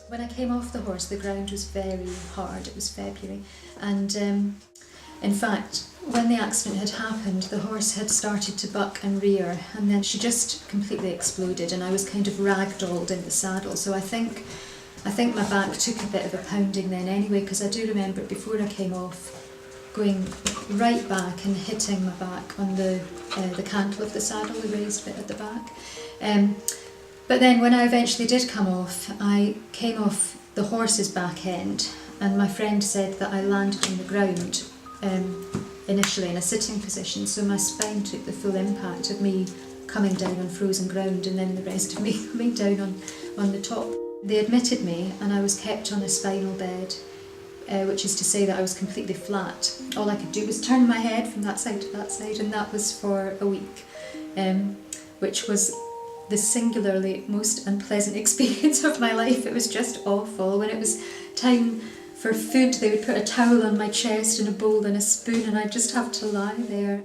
When I came off the horse, the ground was very hard. It was February, and in fact, when the accident had happened, the horse had started to buck and rear, and then she just completely exploded, and I was kind of ragdolled in the saddle. So I think my back took a bit of a pounding then anyway, because I do remember before I came off, going right back and hitting my back on the cantle of the saddle, the raised bit at the back. But then when I eventually did come off, I came off the horse's back end, and my friend said that I landed on the ground initially in a sitting position, so my spine took the full impact of me coming down on frozen ground and then the rest of me coming down on the top. They admitted me and I was kept on a spinal bed, which is to say that I was completely flat. All I could do was turn my head from that side to that side, and that was for a week, which was the singularly most unpleasant experience of my life. It was just awful. When it was time for food, they would put a towel on my chest and a bowl and a spoon, and I'd just have to lie there.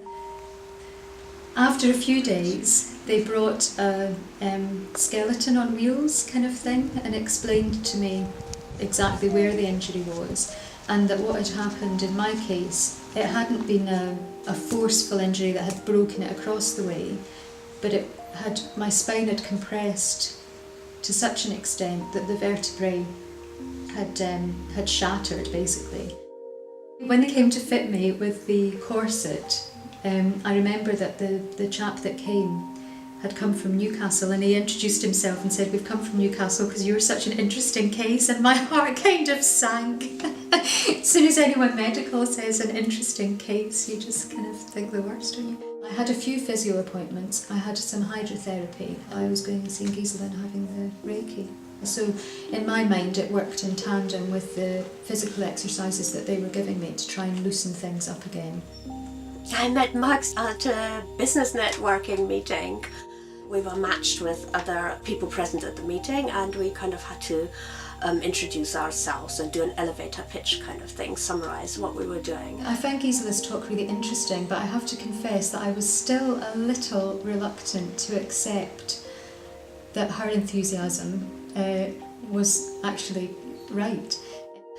After a few days, they brought a skeleton on wheels kind of thing and explained to me exactly where the injury was, and that what had happened in my case, it hadn't been a forceful injury that had broken it across the way, but my spine had compressed to such an extent that the vertebrae had shattered, basically. When they came to fit me with the corset, I remember that the chap that came had come from Newcastle, and he introduced himself and said, "We've come from Newcastle because you're such an interesting case," and my heart kind of sank. As soon as anyone medical says an interesting case, you just kind of think the worst, don't you? I had a few physio appointments. I had some hydrotherapy. I was going and seeing Gisela and having the Reiki. So in my mind it worked in tandem with the physical exercises that they were giving me to try and loosen things up again. I met Max at a business networking meeting. We were matched with other people present at the meeting, and we kind of had to introduce ourselves and do an elevator pitch kind of thing, summarise what we were doing. I found Gisela's talk really interesting, but I have to confess that I was still a little reluctant to accept that her enthusiasm was actually right.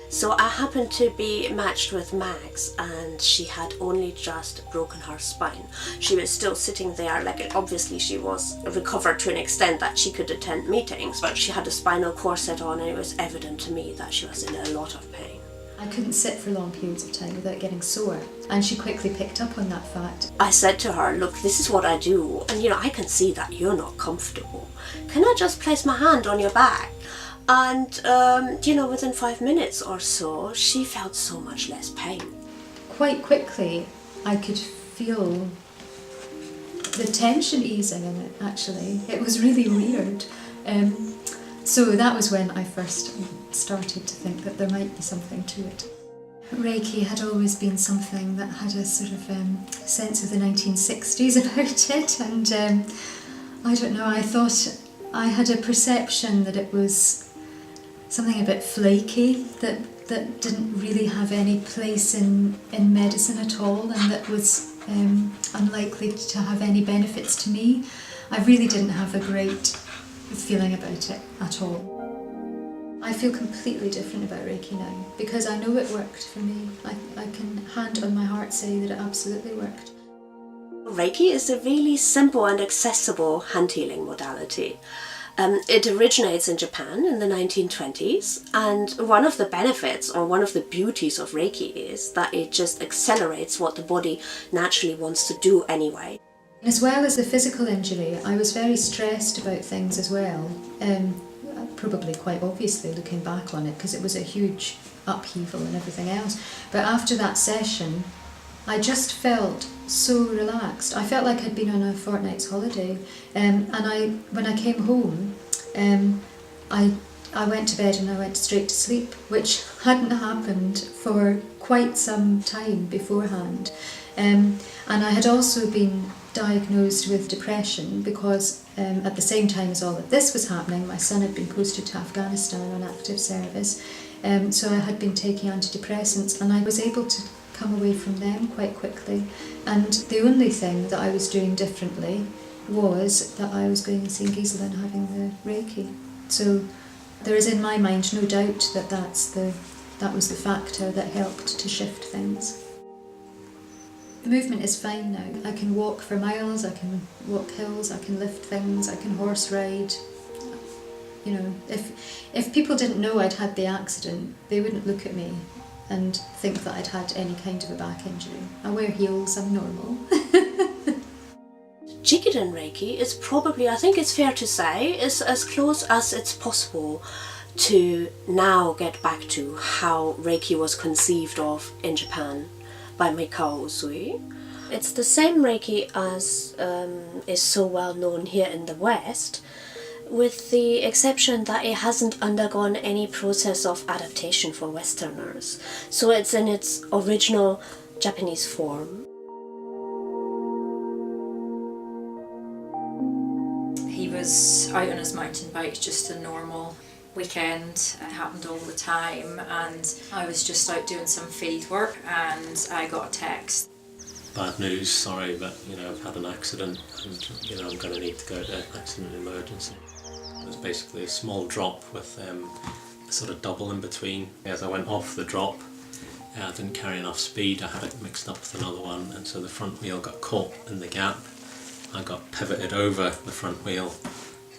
So I happened to be matched with Max, and she had only just broken her spine. She was still sitting there, like obviously she was recovered to an extent that she could attend meetings, but she had a spinal corset on, and it was evident to me that she was in a lot of pain. I couldn't sit for long periods of time without getting sore, and she quickly picked up on that fact. I said to her, "Look, this is what I do, and I can see that you're not comfortable. Can I just place my hand on your back?" And, within 5 minutes or so, she felt so much less pain. Quite quickly, I could feel the tension easing in it, actually. It was really weird. So that was when I first started to think that there might be something to it. Reiki had always been something that had a sort of sense of the 1960s about it, and I don't know, I thought I had a perception that it was something a bit flaky, that didn't really have any place in medicine at all, and that was unlikely to have any benefits to me. I really didn't have a great feeling about it at all. I feel completely different about Reiki now, because I know it worked for me. I can hand on my heart say that it absolutely worked. Reiki is a really simple and accessible hand healing modality. It originates in Japan in the 1920s, and one of the benefits or one of the beauties of Reiki is that it just accelerates what the body naturally wants to do anyway. As well as the physical injury, I was very stressed about things as well, probably quite obviously looking back on it, because it was a huge upheaval and everything else. But after that session, I just felt so relaxed. I felt like I'd been on a fortnight's holiday, and when I came home, I went to bed and I went straight to sleep, which hadn't happened for quite some time beforehand. And I had also been diagnosed with depression because at the same time as all of this was happening, my son had been posted to Afghanistan on active service. So I had been taking antidepressants, and I was able to come away from them quite quickly. And the only thing that I was doing differently was that I was going and seeing Gisela and having the Reiki. So there is in my mind no doubt that that was the factor that helped to shift things. The movement is fine now. I can walk for miles, I can walk hills, I can lift things, I can horse ride. You know, if people didn't know I'd had the accident, they wouldn't look at me and think that I'd had any kind of a back injury. I wear heels, I'm normal. Jikiden Reiki is probably, I think it's fair to say, is as close as it's possible to now get back to how Reiki was conceived of in Japan by Mikao Usui. It's the same Reiki as is so well known here in the West, with the exception that it hasn't undergone any process of adaptation for Westerners. So it's in its original Japanese form. He was out on his mountain bike, just a normal weekend. It happened all the time, and I was just out doing some field work and I got a text. Bad news, sorry, but I've had an accident and I'm going to need to go to accident emergency. It was basically a small drop with a sort of double in between. As I went off the drop, I didn't carry enough speed, I had it mixed up with another one, and so the front wheel got caught in the gap. I got pivoted over the front wheel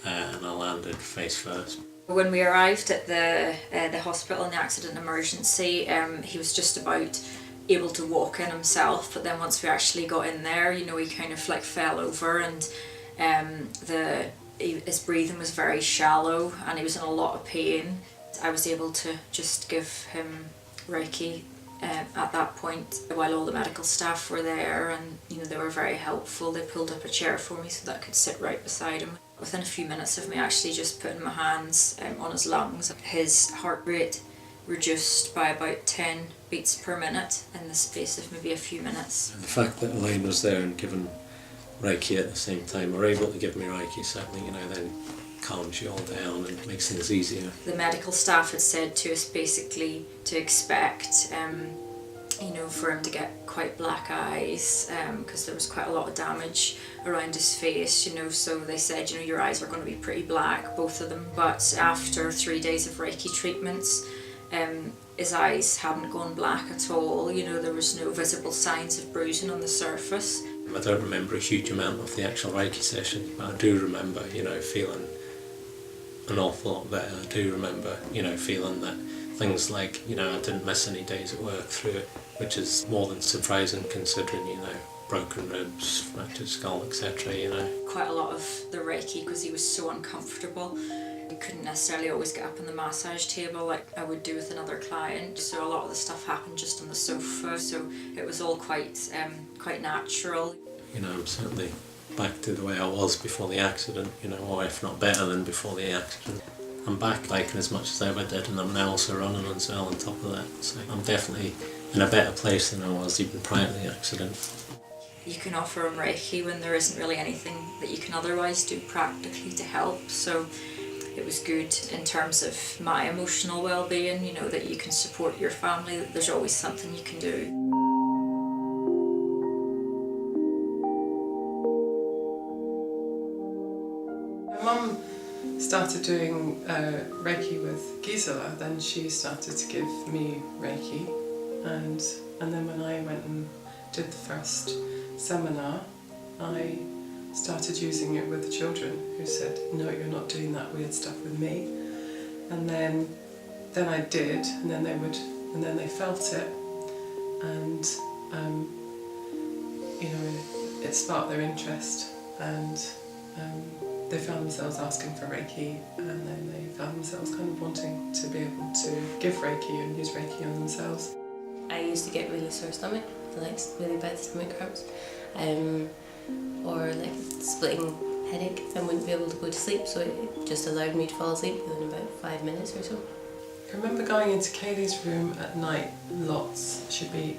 and I landed face first. When we arrived at the hospital in the accident emergency, he was just about able to walk in himself, but then once we actually got in there, he kind of like fell over, and his breathing was very shallow and he was in a lot of pain. I was able to just give him Reiki at that point while all the medical staff were there, and they were very helpful. They pulled up a chair for me so that I could sit right beside him. Within a few minutes of me actually just putting my hands on his lungs, his heart rate reduced by about 10 beats per minute in the space of maybe a few minutes. And the fact that Elaine was there and given Reiki at the same time, or able to give me Reiki, certainly, then calms you all down and makes things easier. The medical staff had said to us basically to expect, for him to get quite black eyes, because there was quite a lot of damage around his face, so they said, your eyes are going to be pretty black, both of them. But after 3 days of Reiki treatments, his eyes hadn't gone black at all. There was no visible signs of bruising on the surface. I don't remember a huge amount of the actual Reiki session, but I do remember, feeling an awful lot better. I do remember, feeling that things like, I didn't miss any days at work through it, which is more than surprising considering, broken ribs, fractured skull, etc. Quite a lot of the Reiki, because he was so uncomfortable. He couldn't necessarily always get up on the massage table like I would do with another client, so a lot of the stuff happened just on the sofa, so it was all quite natural. I'm certainly back to the way I was before the accident, or if not better than before the accident. I'm back biking as much as I ever did, and I'm now also running as well on top of that, so I'm definitely in a better place than I was even prior to the accident. You can offer him Reiki when there isn't really anything that you can otherwise do practically to help, so it was good in terms of my emotional well-being, that you can support your family, that there's always something you can do. My mum started doing Reiki with Gisela, then she started to give me Reiki, and then when I went and did the first seminar, I started using it with the children, who said, no, you're not doing that weird stuff with me. And then I did, and then they felt it, and it sparked their interest, and they found themselves asking for Reiki, and then they found themselves kind of wanting to be able to give Reiki and use Reiki on themselves. I used to get really sore stomach, like really bad stomach cramps, or like splitting headache, and wouldn't be able to go to sleep, so it just allowed me to fall asleep within about 5 minutes or so. I remember going into Kaylee's room at night lots. She'd be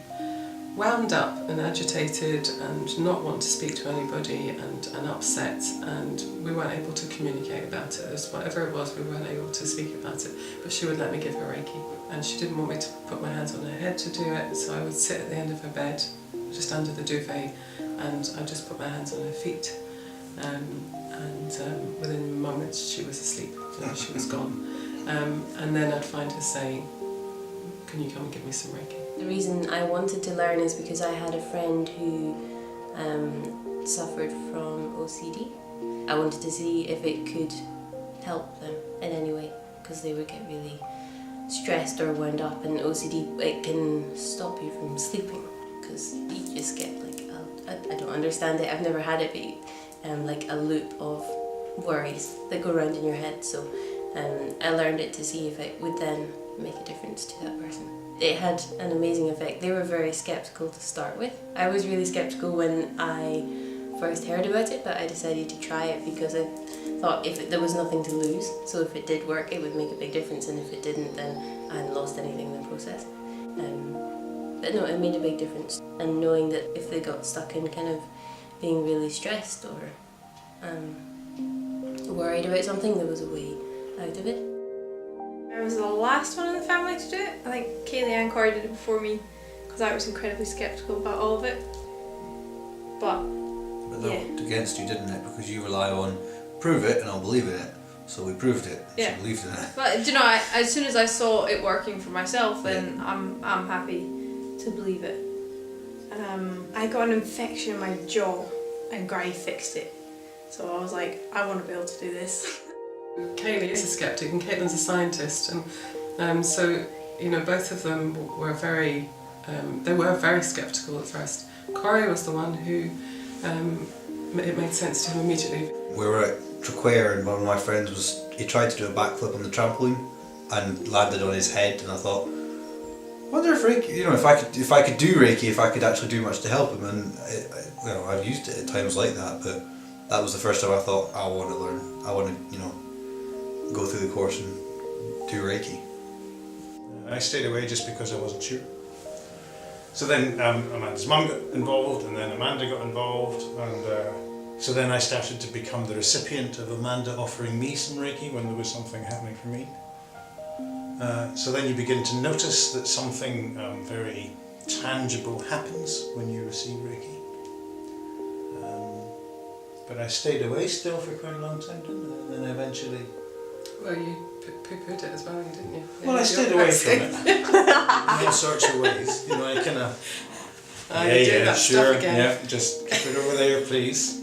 wound up and agitated and not want to speak to anybody and upset, and we weren't able to communicate about it. As whatever it was, we weren't able to speak about it, but she would let me give her Reiki, and she didn't want me to put my hands on her head to do it, so I would sit at the end of her bed just under the duvet and I just put my hands on her feet, and within moments she was asleep, she was gone, and then I'd find her saying, "Can you come and give me some Reiki?" The reason I wanted to learn is because I had a friend who suffered from OCD. I wanted to see if it could help them in any way, because they would get really stressed or wound up, and OCD, it can stop you from sleeping because you just get like, I don't understand it, I've never had it, but like a loop of worries that go around in your head. So I learned it to see if it would then make a difference to that person. It had an amazing effect. They were very sceptical to start with. I was really sceptical when I first heard about it, but I decided to try it because I thought there was nothing to lose. So if it did work, it would make a big difference, and if it didn't, then I hadn't lost anything in the process. But no, it made a big difference. And knowing that if they got stuck in kind of being really stressed or worried about something, there was a way out of it. I was the last one in the family to do it. I think Kaylee and Corey did it before me because I was incredibly sceptical about all of it. But that worked against you, didn't it? Because you rely on prove it and I'll believe in it. So we proved it. Yeah. She believed in it. But do you know, as soon as I saw it working for myself, then I'm happy to believe it. I got an infection in my jaw and Granny fixed it. So I was like, I want to be able to do this. Kaylee is a skeptic and Caitlin's a scientist, and so both of them were very skeptical at first. Corey was the one who it made sense to him immediately. We were at Traquair and one of my friends he tried to do a backflip on the trampoline and landed on his head, and I thought, I wonder if Reiki, if I could do Reiki, if I could actually do much to help him, and I've used it at times like that, but that was the first time I thought, I want to learn, I want to go through the course and do Reiki. I stayed away just because I wasn't sure. So then Amanda's mum got involved, and then Amanda got involved, and so then I started to become the recipient of Amanda offering me some Reiki when there was something happening for me. So then you begin to notice that something very tangible happens when you receive Reiki. But I stayed away still for quite a long time, didn't I? And then eventually... Well, you poo-pooed it as well, didn't you? Well, I stayed away from it in all sorts of ways. I kind of... that stuff again. Yeah, just keep it over there, please.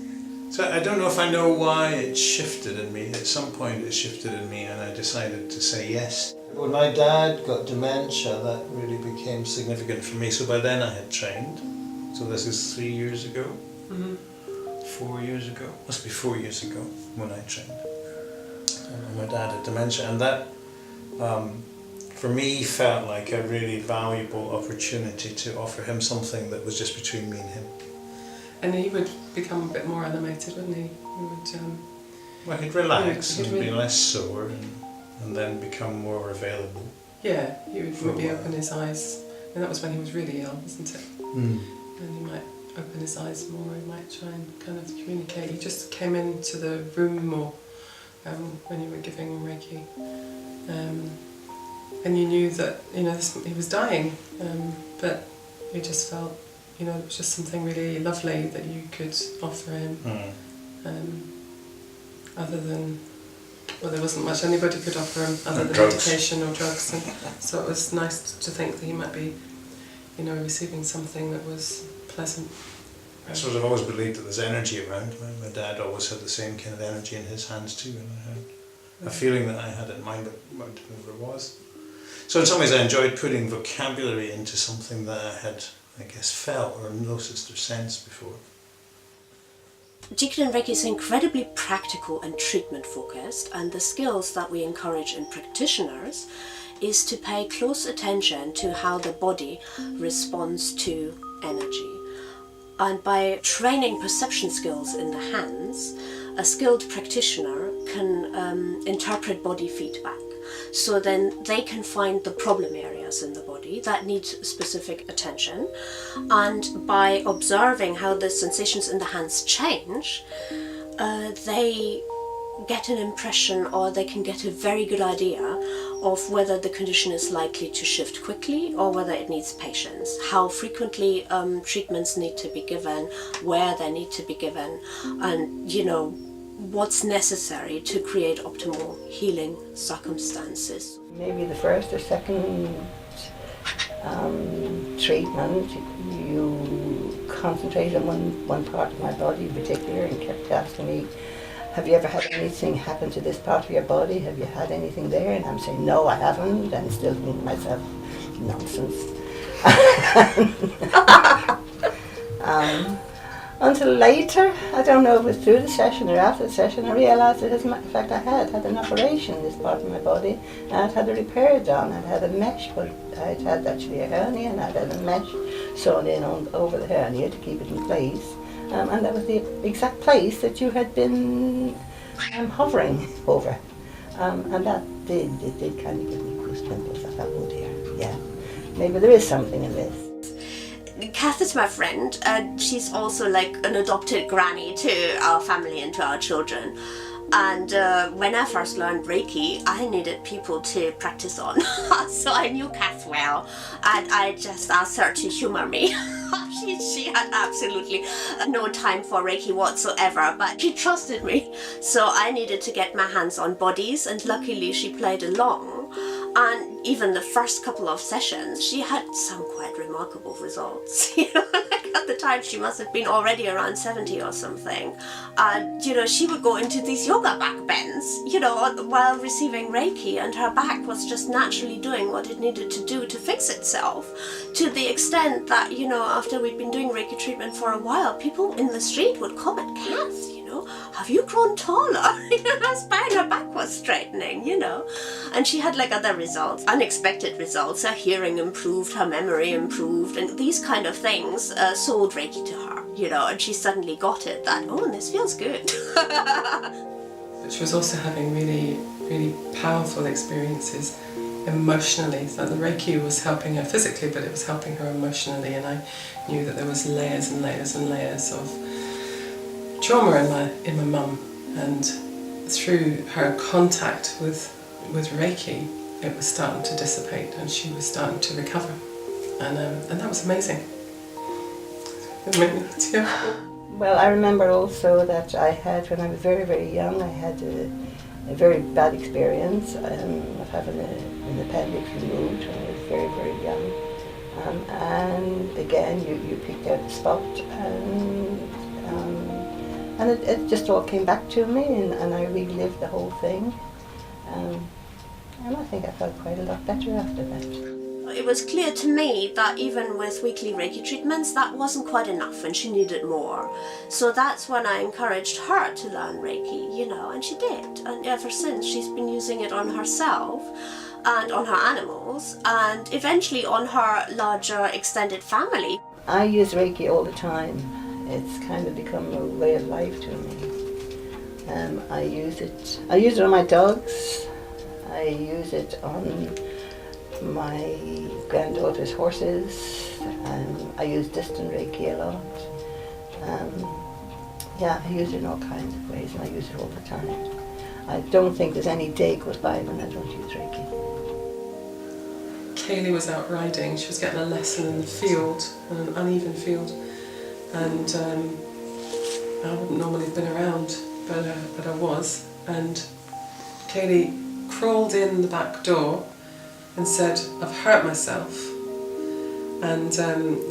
So I don't know if I know why it shifted in me. At some point it shifted in me and I decided to say yes. When my dad got dementia, that really became significant for me. So by then I had trained. So this is 3 years ago. Mm-hmm. 4 years ago. Must be 4 years ago when I trained. And my dad had dementia, and that for me felt like a really valuable opportunity to offer him something that was just between me and him. And he would become a bit more animated, wouldn't he? Well, he'd relax and be less sore and then become more available. Yeah, he would maybe open his eyes. And that was when he was really ill, wasn't it? Mm. And he might open his eyes more, he might try and kind of communicate. He just came into the room more when you were giving him Reiki. And you knew that, he was dying, but you just felt, it was just something really lovely that you could offer him. Other than, well, there wasn't much anybody could offer him other than medication or drugs. And so it was nice to think that he might be, receiving something that was pleasant. I sort of always believed that there's energy around. My dad always had the same kind of energy in his hands too, and I had a feeling that I had it in mind, but I didn't know what it was. So in some ways I enjoyed putting vocabulary into something that I had, I guess, felt or noticed or sensed before. Jikiden Reiki is incredibly practical and treatment focused, and the skills that we encourage in practitioners is to pay close attention to how the body responds to energy. And by training perception skills in the hands, a skilled practitioner can interpret body feedback So then they can find the problem areas in the body that need specific attention. And by observing how the sensations in the hands change, they get an impression, or they can get a very good idea of whether the condition is likely to shift quickly or whether it needs patience, how frequently treatments need to be given, where they need to be given, and what's necessary to create optimal healing circumstances. Maybe the first or second treatment, you concentrated on one part of my body in particular and kept asking me, have you ever had anything happen to this part of your body? Have you had anything there? And I'm saying, no, I haven't, and still thinking to myself, nonsense. Until later, I don't know if it was through the session or after the session, I realised that, as a matter of fact, I had an operation in this part of my body, and I'd had a repair done. I'd had a mesh, but I'd had actually a hernia, and I'd had a mesh sewn in over the hernia to keep it in place. And that was the exact place that you had been hovering over. And that did kind of give me goosebumps. I thought, oh dear, yeah, maybe there is something in this. Kath is my friend, and she's also like an adopted granny to our family and to our children. And when I first learned Reiki, I needed people to practice on. So I knew Kath well, and I just asked her to humor me. She had absolutely no time for Reiki whatsoever, but she trusted me. So I needed to get my hands on bodies, and luckily she played along. And even the first couple of sessions, she had some quite remarkable results. At the time she must have been already around 70 or something. And, she would go into these yoga back bends, while receiving Reiki, and her back was just naturally doing what it needed to do to fix itself. To the extent that, after we'd been doing Reiki treatment for a while, people in the street would comment, Kath, have you grown taller? Her spine, her back was straightening, And she had like other results, unexpected results. Her hearing improved, her memory improved, and these kind of things sold Reiki to her, and she suddenly got it that, oh, this feels good. But she was also having really, really powerful experiences emotionally. So the Reiki was helping her physically, but it was helping her emotionally, and I knew that there was layers and layers and layers of trauma in my mum, and through her contact with Reiki, it was starting to dissipate, and she was starting to recover, and that was amazing. It made me tear. Well, I remember also that I had, when I was very, very young, I had a very bad experience of having an appendix removed when I was very, very young, and again you picked out the spot, and it just all came back to me, and I relived the whole thing. And I think I felt quite a lot better after that. It was clear to me that even with weekly Reiki treatments, that wasn't quite enough, and she needed more. So that's when I encouraged her to learn Reiki, and she did. And ever since, she's been using it on herself and on her animals, and eventually on her larger extended family. I use Reiki all the time. It's kind of become a way of life to me. I use it on my dogs. I use it on my granddaughter's horses. I use distant Reiki a lot. I use it in all kinds of ways, and I use it all the time. I don't think there's any day goes by when I don't use Reiki. Kaylee was out riding. She was getting a lesson in the field, in an uneven field. And I wouldn't normally have been around, but I was. And Kaylee crawled in the back door and said, I've hurt myself. And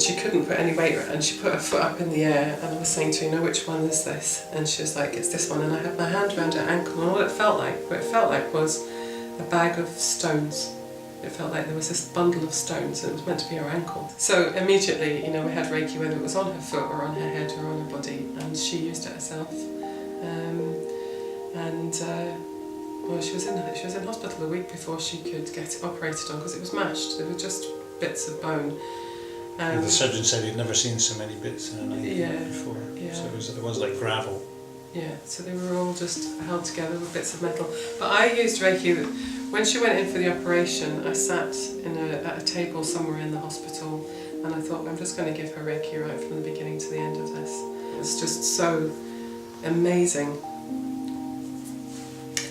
she couldn't put any weight, and she put her foot up in the air, and I was saying to her, which one is this? And she was like, it's this one. And I had my hand around her ankle, and what it felt like was a bag of stones. It felt like there was this bundle of stones, and it was meant to be her ankle. So immediately, we had Reiki, whether it was on her foot or on her head or on her body, and she used it herself. She was in hospital a week before she could get it operated on, because it was mashed. There were just bits of bone. The surgeon said he'd never seen so many bits in an ankle before. Yeah. So it was like gravel. Yeah, so they were all just held together with bits of metal. But I used Reiki. When she went in for the operation, I sat at a table somewhere in the hospital, and I thought, I'm just going to give her Reiki right from the beginning to the end of this. It's just so amazing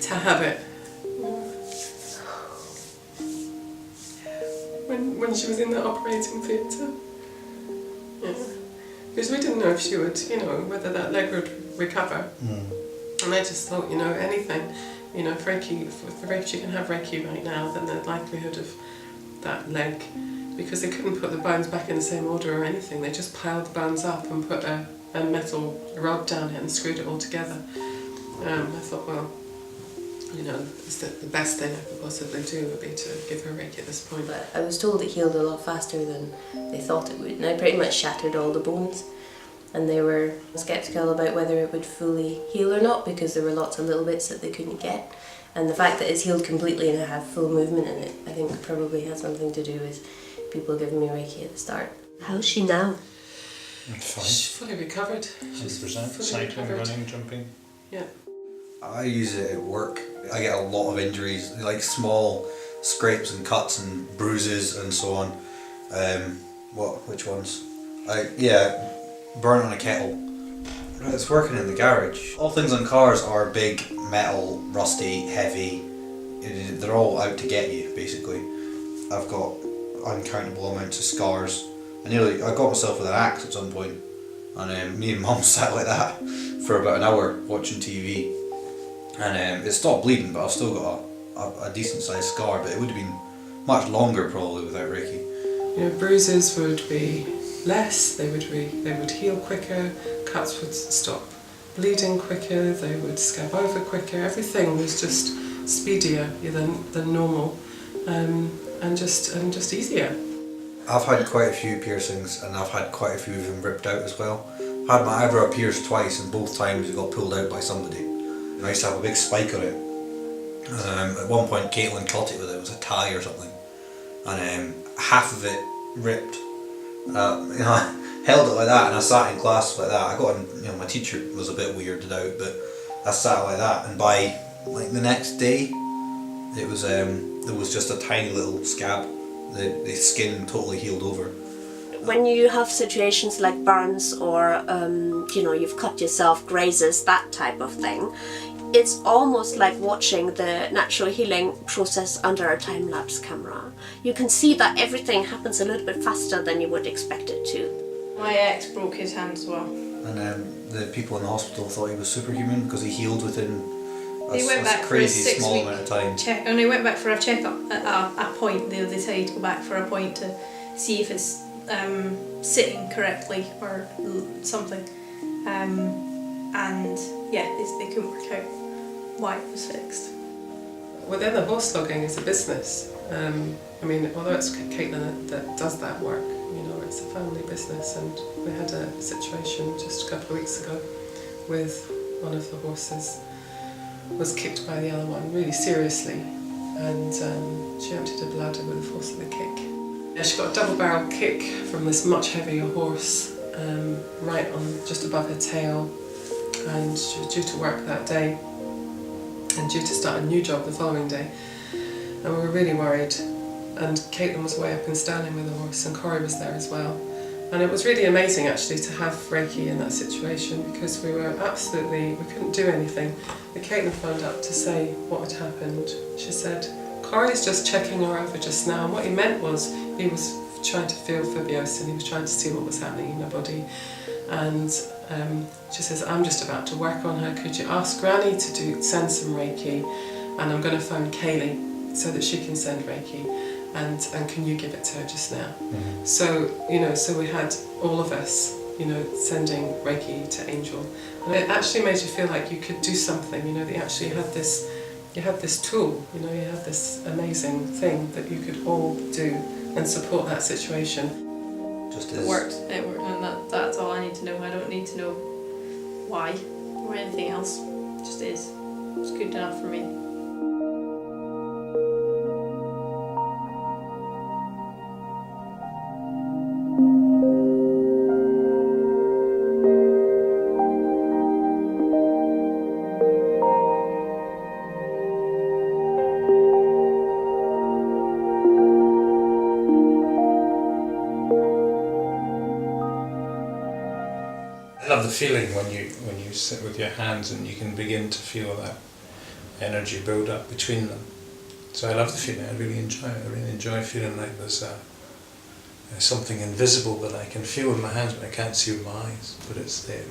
to have it. When she was in the operating theatre. Yeah. Because we didn't know if she would, whether that leg would recover. And I just thought, anything, if Reiki, she can have Reiki right now, then the likelihood of that leg, because they couldn't put the bones back in the same order or anything, they just piled the bones up and put a metal rod down it and screwed it all together. I thought, well, the best thing I could possibly do would be to give her Reiki at this point. But I was told it healed a lot faster than they thought it would, and I pretty much shattered all the bones. And they were sceptical about whether it would fully heal or not, because there were lots of little bits that they couldn't get. And the fact that it's healed completely and I have full movement in it, I think probably had something to do with people giving me Reiki at the start. How's she now? Fine. She's fully recovered. 100%. fully Cycling, recovered. running, jumping. Yeah. I use it at work. I get a lot of injuries, like small scrapes and cuts and bruises and so on. Which ones? Burn on a kettle. It's working in the garage. All things on cars are big, metal, rusty, heavy. They're all out to get you, basically. I've got uncountable amounts of scars. I got myself with an axe at some point, and me and Mum sat like that for about an hour watching TV. And it stopped bleeding, but I've still got a decent sized scar, but it would have been much longer probably without Reiki. Bruises would be less, they would heal quicker, cuts would stop bleeding quicker, they would scab over quicker, everything was just speedier than normal, and just easier. I've had quite a few piercings, and I've had quite a few of them ripped out as well. I had my eyebrow pierced twice, and both times it got pulled out by somebody. And I used to have a big spike on it. At one point Caitlin cut it with it was a tie or something, and half of it ripped. I held it like that, and I sat in class like that. My teacher was a bit weirded out, but I sat like that, and by the next day, it was there was just a tiny little scab. The skin totally healed over. When you have situations like burns or you've cut yourself, grazes, that type of thing, it's almost like watching the natural healing process under a time-lapse camera. You can see that everything happens a little bit faster than you would expect it to. My ex broke his hand as well. And the people in the hospital thought he was superhuman because he healed within He went back for a crazy 6 small week amount of time. check, and he went back for a checkup at a point. They decided to go back for a point to see if it's sitting correctly or something. And yeah, they couldn't work out why it was fixed. Within the horse logging is a business. Although it's Caitlin that does that work, it's a family business, and we had a situation just a couple of weeks ago with one of the horses was kicked by the other one really seriously, and she emptied her bladder with the force of the kick. Yeah, she got a double-barrel kick from this much heavier horse right on just above her tail, and she was due to work that day and due to start a new job the following day, and we were really worried. And Caitlin was way up in Stirling with the horse, and Corey was there as well. And it was really amazing actually to have Reiki in that situation, because we couldn't do anything. But Caitlin phoned up to say what had happened. She said, Corey's just checking her over just now, and what he meant was he was trying to feel Phobios, and he was trying to see what was happening in her body. And she says, I'm just about to work on her, could you ask Granny to send some Reiki, and I'm going to phone Kaylee so that she can send Reiki. And can you give it to her just now? Mm-hmm. So we had all of us, sending Reiki to Angel. And it actually made you feel like you could do something, that you actually had this tool, you had this amazing thing that you could all do and support that situation. It worked, and that's all I need to know. I don't need to know why or anything else. It just is. It's good enough for me. I love the feeling when you sit with your hands and you can begin to feel that energy build up between them. So I love the feeling. I really enjoy it. I really enjoy feeling like there's something invisible that I can feel with my hands, but I can't see with my eyes. But it's there.